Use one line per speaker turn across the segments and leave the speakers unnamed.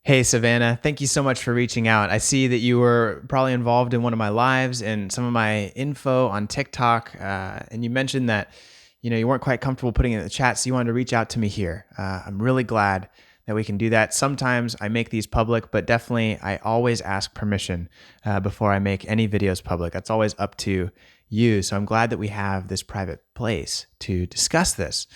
Hey, Savannah, thank you so much for reaching out. I see that you were probably involved in one of my lives and some of my info on TikTok. And you mentioned that, you weren't quite comfortable putting it in the chat, so you wanted to reach out to me here. I'm really glad that we can do that. Sometimes I make these public, but definitely I always ask permission before I make any videos public. That's always up to you. So I'm glad that we have this private place to discuss this.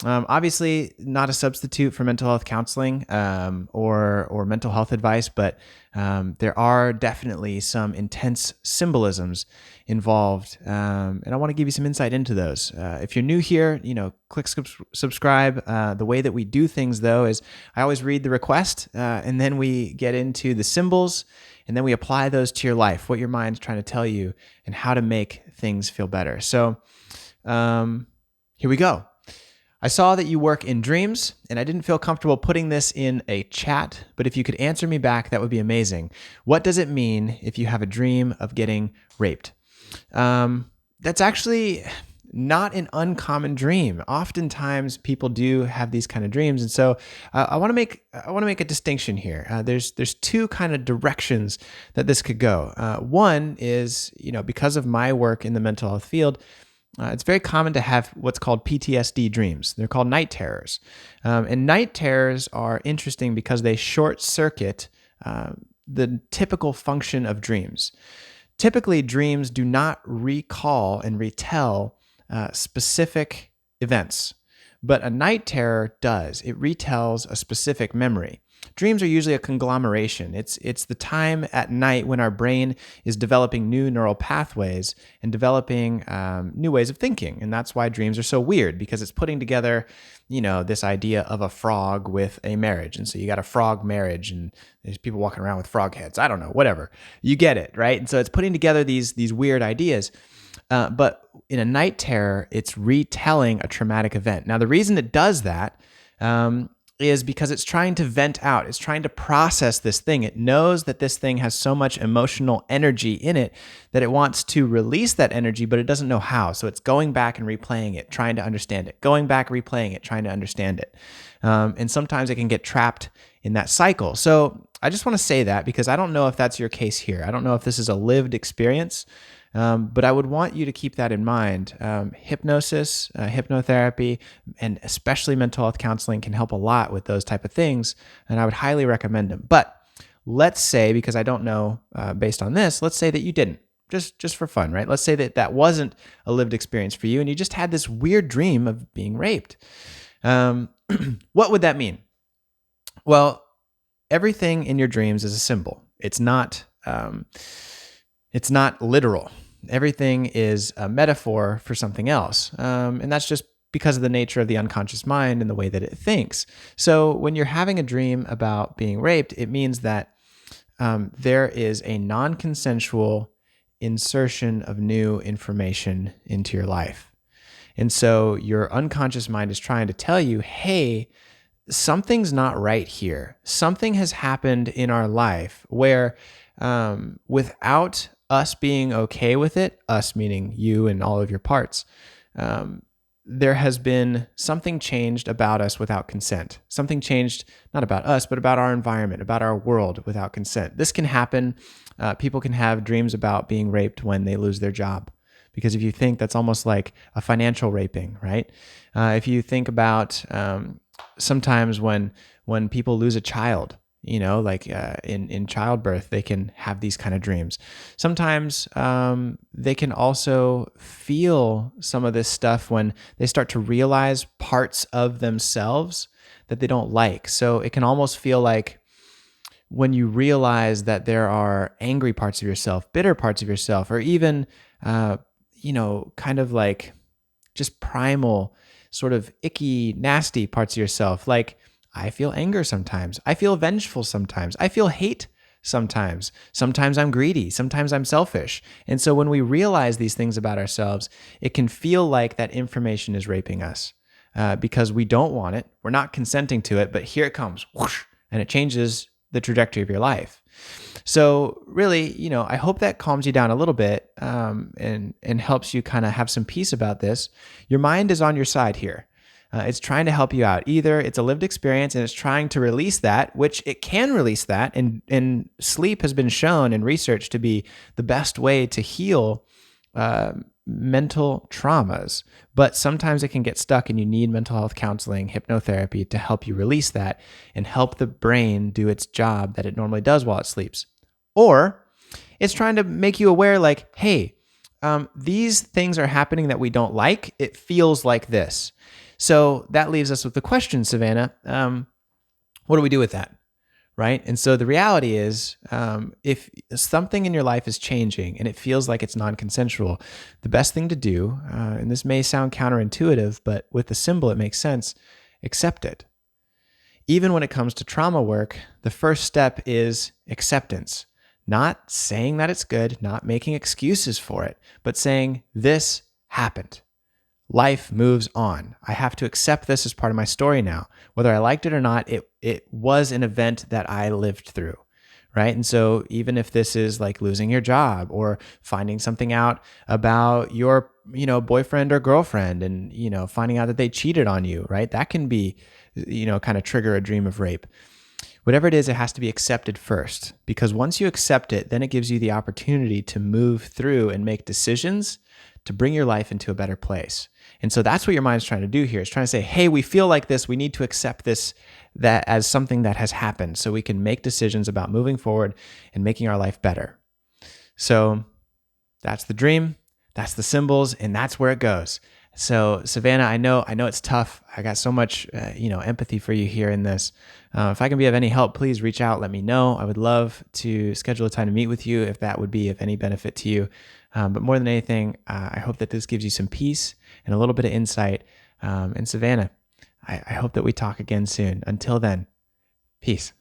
Obviously, not a substitute for mental health counseling or mental health advice, but there are definitely some intense symbolisms involved, and I want to give you some insight into those. If you're new here, click subscribe. The way that we do things, though, is I always read the request, and then we get into the symbols, and then we apply those to your life, what your mind's trying to tell you, and how to make things feel better. So here we go. I saw that you work in dreams, and I didn't feel comfortable putting this in a chat, but if you could answer me back, that would be amazing. What does it mean if you have a dream of getting raped? That's actually not an uncommon dream. Oftentimes people do have these kind of dreams. And so I want to make a distinction here. There's two kind of directions that this could go. One is, because of my work in the mental health field, it's very common to have what's called PTSD dreams. They're called night terrors. And night terrors are interesting because they short circuit the typical function of dreams. Typically, dreams do not recall and retell specific events, but a night terror does. It retells a specific memory. Dreams are usually a conglomeration. It's the time at night when our brain is developing new neural pathways and developing new ways of thinking. And that's why dreams are so weird, because it's putting together, this idea of a frog with a marriage. And so you got a frog marriage and there's people walking around with frog heads. I don't know, whatever. You get it, right? And so it's putting together these weird ideas. But in a night terror, it's retelling a traumatic event. Now, the reason it does that is because it's trying to vent out. It's trying to process this thing. It knows that this thing has so much emotional energy in it that it wants to release that energy, but it doesn't know how. So it's going back and replaying it, trying to understand it, going back, replaying it, trying to understand it. And sometimes it can get trapped in that cycle. So I just want to say that because I don't know if that's your case here. I don't know if this is a lived experience. But I would want you to keep that in mind. Hypnosis, hypnotherapy, and especially mental health counseling can help a lot with those type of things, and I would highly recommend them. But let's say, because I don't know based on this, let's say that you didn't, just for fun, right? Let's say that wasn't a lived experience for you, and you just had this weird dream of being raped. What would that mean? Well, everything in your dreams is a symbol. It's not literal. Everything is a metaphor for something else. And that's just because of the nature of the unconscious mind and the way that it thinks. So when you're having a dream about being raped, it means that there is a non-consensual insertion of new information into your life. And so your unconscious mind is trying to tell you, hey, something's not right here. Something has happened in our life where without us being okay with it, us meaning you and all of your parts, there has been something changed about us without consent. Something changed, not about us, but about our environment, about our world without consent. This can happen. People can have dreams about being raped when they lose their job. Because if you think, that's almost like a financial raping, right? If you think about sometimes when people lose a child, in childbirth, they can have these kind of dreams. Sometimes they can also feel some of this stuff when they start to realize parts of themselves that they don't like. So it can almost feel like when you realize that there are angry parts of yourself, bitter parts of yourself, or even, kind of like just primal, sort of icky, nasty parts of yourself. Like, I feel anger sometimes. I feel vengeful sometimes. I feel hate sometimes. Sometimes I'm greedy. Sometimes I'm selfish. And so when we realize these things about ourselves, it can feel like that information is raping us because we don't want it. We're not consenting to it, but here it comes, whoosh, and it changes the trajectory of your life. So really, I hope that calms you down a little bit and helps you kind of have some peace about this. Your mind is on your side here. It's trying to help you out. Either it's a lived experience and it's trying to release that, which it can release that. And sleep has been shown in research to be the best way to heal mental traumas. But sometimes it can get stuck and you need mental health counseling, hypnotherapy to help you release that and help the brain do its job that it normally does while it sleeps. Or it's trying to make you aware like, hey, these things are happening that we don't like. It feels like this. So that leaves us with the question, Savannah, what do we do with that? Right? And so the reality is, if something in your life is changing and it feels like it's non-consensual, the best thing to do, and this may sound counterintuitive, but with the symbol, it makes sense, accept it. Even when it comes to trauma work, the first step is acceptance. Not saying that it's good, not making excuses for it, but saying this happened. Life moves on. I have to accept this as part of my story now. Whether I liked it or not, it was an event that I lived through, right? And so even if this is like losing your job or finding something out about your, boyfriend or girlfriend and, finding out that they cheated on you, right? That can be, kind of trigger a dream of rape. Whatever it is, it has to be accepted first, because once you accept it, then it gives you the opportunity to move through and make decisions to bring your life into a better place. And so that's what your mind's trying to do here. It's trying to say, hey, we feel like this. We need to accept this that as something that has happened so we can make decisions about moving forward and making our life better. So that's the dream, that's the symbols, and that's where it goes. So Savannah, I know it's tough. I got so much, empathy for you here in this. If I can be of any help, please reach out. Let me know. I would love to schedule a time to meet with you if that would be of any benefit to you. But more than anything, I hope that this gives you some peace and a little bit of insight. And Savannah, I hope that we talk again soon. Until then, peace.